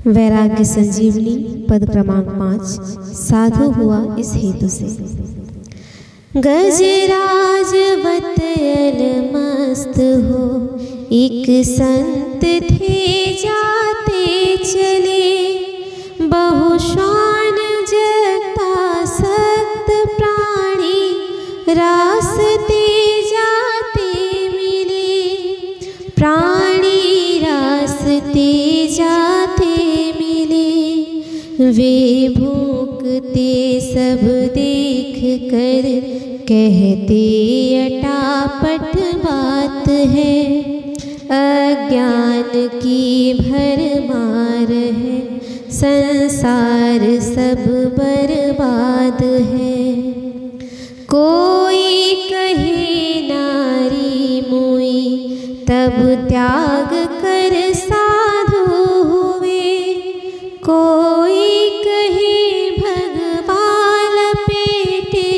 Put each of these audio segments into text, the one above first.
वैराग्य संजीवनी पद क्रमांक 5। साधु हुआ इस हेतु से। गजराज बतयल मस्त हो एक संत थे जाते चले, बहुशान जगता सक्त प्राणी रास्ते जाते मिले, प्राणी रास्ते जाते मिले। वे भूखते सब देख कर कहते अटापट बात है, अज्ञान की भरमार है, संसार सब बर्बाद है। कोई कहे नारी मुई तब त्याग कर साधु हुए, कोई कहे भगवान पेटे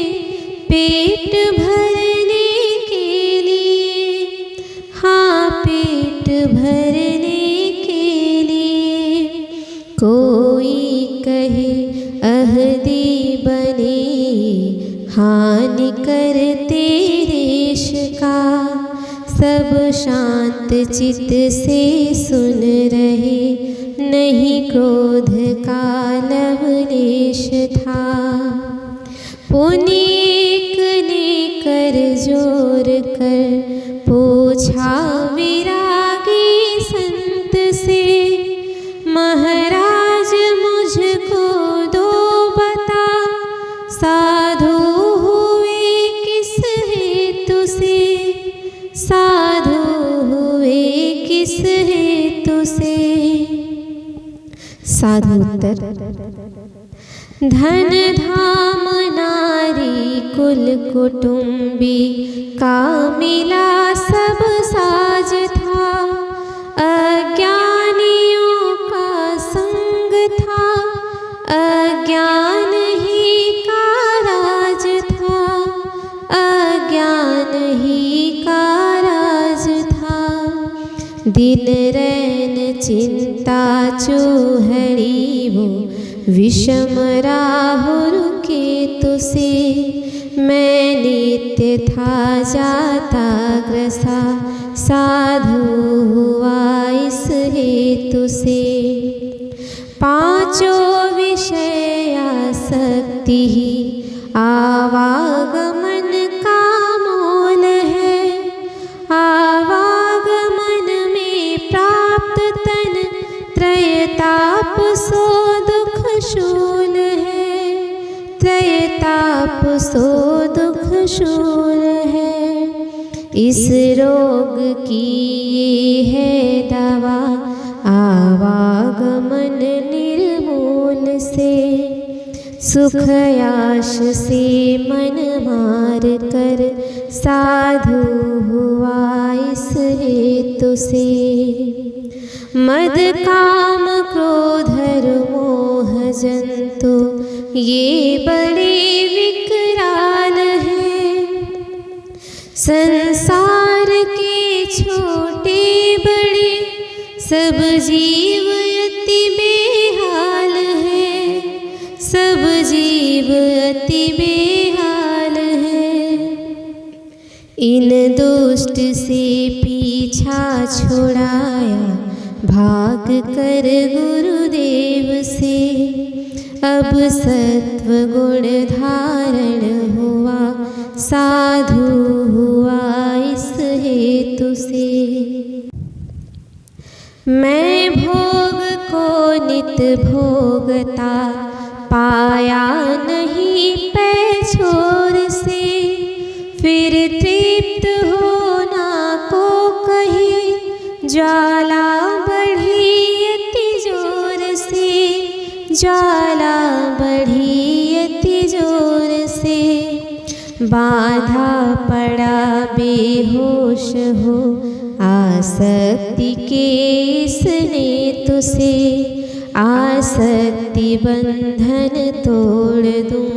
पेट भरने के लिए, हाँ पेट भरने के लिए। कोई कहे अहदी बने हानि करते रेश का, सब शांत चित्त से सुन रहे, नहीं क्रोध का लवलेश था। पुनीक ने कर जोर कर पूछा विरागी संत से, महाराज मुझको दो बता, साधु हुए किस हेतु से, साधु हुए किस हेतु से। साधु उत्तर, धन धाम नारी कुल कुटुंबी का मिला सब साज था, अज्ञानियों का संग था, अज्ञान ही का राज था, अज्ञान ही का राज था। दिन रैन चिंता चूहड़ी वो विषम राहुल केतु से, मैं नित्य था जाता ग्रसा, साधु हुआ इस हेतु से। पांचों विषय आसक्ति ही आवागमन का मोल है, आवागमन में प्राप्त तन त्रयताप सो दुख शूल है, त्रयताप सो दुख शूल है। इस रोग की ये है दवा, आवागमन निर्मूल से। सुख आश से मन मार कर साधु हुआ इस हेतु से। मद काम क्रोध मोह जंतु ये बड़े विकराल हैं, संसार के छोटे बड़े सब जीव अति बेहाल हैं, सब जीव अति बेहाल हैं। इन दुष्ट से पीछा छुड़ाया भाग कर गुरुदेव से, अब सत्व गुण धारण हुआ, साधु हुआ इस हेतु से। मैं भोग को नित भोगता पाया नहीं पै छोर से, फिर तृप्त होना को कही ज्वाला बढ़ी अति जोर से, ज्वाला बढ़ी अति जोर से। बाधा पड़ा बेहोश हो आसक्ति के इस नेतु से, आसक्ति बंधन तोड़ दूं,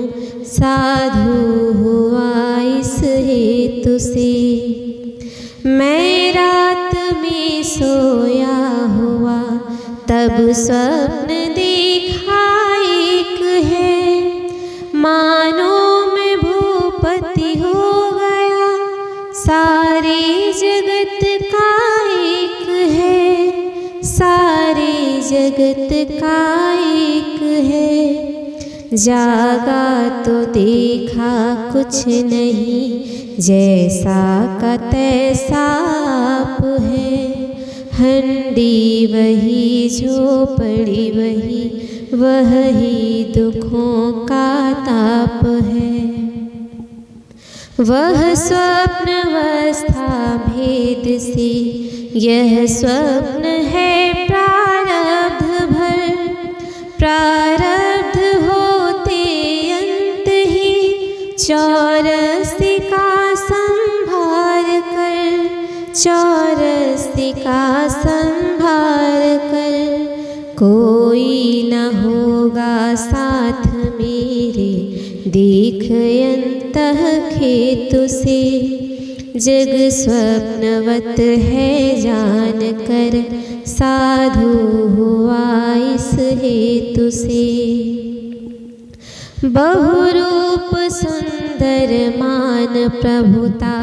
साधु हुआ इस हेतु से। मैं रात में सोया हुआ तब स्वप्न देखा एक है, मानो मैं भूपति हो गया। सारे जगत का एक है, सारे जगत का एक है। जागा तो देखा कुछ नहीं, जैसा का तैसा आप है। हंडी वही, झोपड़ी वही, वही दुखों का ताप है। वह स्वप्न अवस्था भेद से, यह स्वप्न है प्रारब्ध भर। प्रारब्ध होते अंत ही, चौरसिका संभार कर, चौरसिका संभार कर। कोई न होगा साथ मेरे, देख अंतः खेतु से। जग स्वप्नवत है जान कर, साधु हुआ इस हेतु से। बहुरूप सुंदर मान प्रभुता,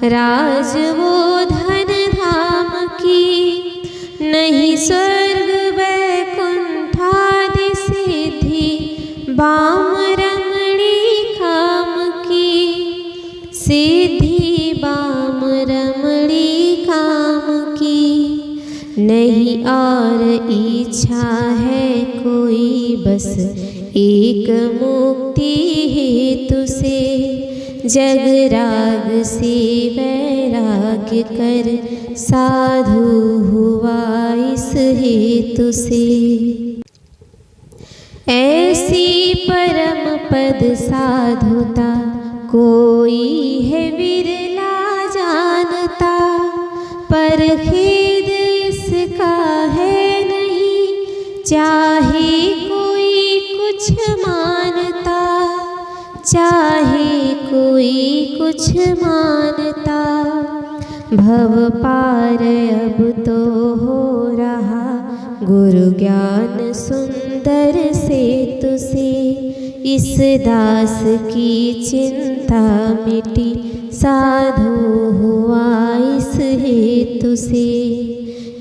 राज वो धन धाम की। नहीं स्वर्ग वैकुंठादि सिद्धि, बाम रमणी काम की। सिद्धि बाम रमणी काम की। नहीं और इच्छा है कोई, बस एक मुक्ति हेतु से। जग राग से वैराग्य कर, साधु हुआ इस हेतु से। ऐसी परम पद साधुता, कोई है विरला जानता। पर खेद इसका है नहीं, चाहे कोई कुछ मानता। चाहे कोई कुछ मानता। भव पार अब तो हो रहा, गुरु ज्ञान सुंदर सेतु से। इस दास की चिंता मिटी, साधु हुआ इस हेतु से।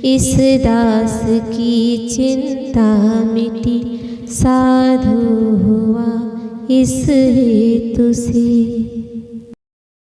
इस दास की चिंता मिटी, साधु हुआ इस हेतु से।